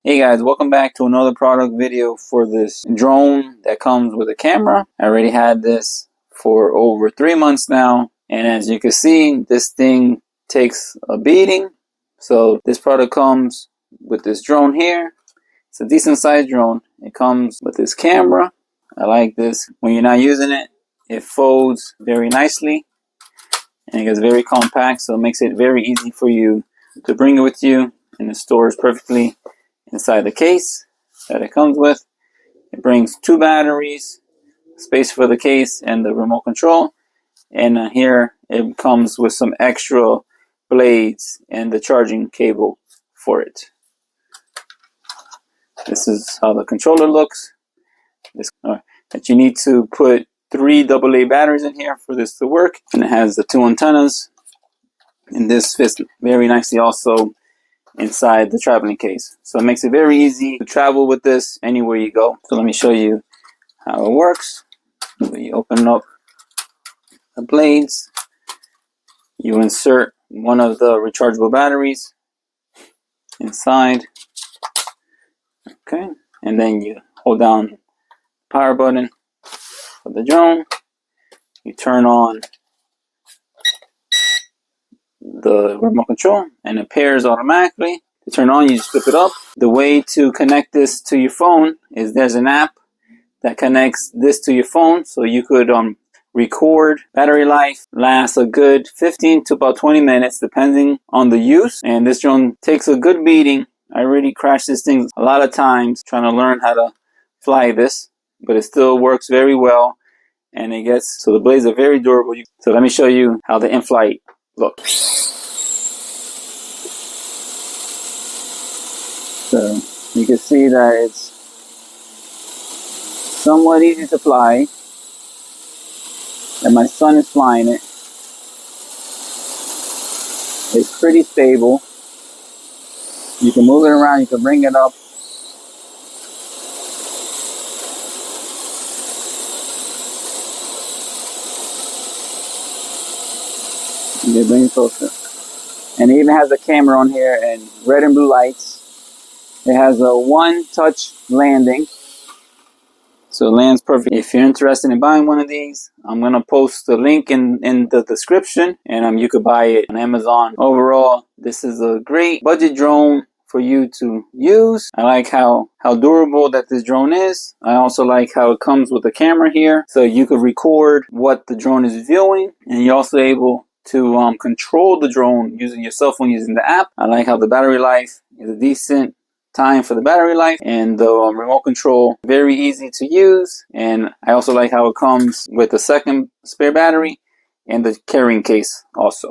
Hey guys, welcome back to another product video for this drone that comes with a camera. I already had this for over 3 months now, and as you can see, this thing takes a beating. So this product comes with this drone here. It's a decent sized drone. It comes with this camera. I like this. When you're not using it, it folds very nicely and it gets very compact, so it makes it very easy for you to bring it with you, and it stores perfectly inside the case that it comes with. It brings 2 batteries, space for the case and the remote control, and here it comes with some extra blades and the charging cable for it. This is how the controller looks. That you need to put 3 AA batteries in here for this to work, and it has the 2 antennas, and this fits very nicely also inside the traveling case. So it makes it very easy to travel with this anywhere you go. So let me show you how it works. You open up the blades, you insert one of the rechargeable batteries inside, okay, and then you hold down the power button for the drone. You turn on the remote control and it pairs automatically. To turn on, you just flip it up. The way to connect this to your phone is there's an app that connects this to your phone, so you could record. Battery life lasts a good 15 to about 20 minutes depending on the use, and this drone takes a good beating. I already crashed this thing a lot of times trying to learn how to fly this, but it still works very well, and it gets, so the blades are very durable. So let me show you how the in-flight looks. So you can see that it's somewhat easy to fly, and my son is flying it. It's pretty stable. You can move it around, you can bring it up. You can bring it closer. And it even has a camera on here and red and blue lights. It has a one-touch landing, so it lands perfect. If you're interested in buying one of these, I'm going to post the link in the description, and you could buy it on Amazon. Overall, this is a great budget drone for you to use. I like how durable that this drone is. I also like how it comes with a camera here, so you could record what the drone is viewing, and you're also able to control the drone using your cell phone, using the app. I like how the battery life is a decent time for the battery life, and the remote control very easy to use. And I also like how it comes with a second spare battery and the carrying case also.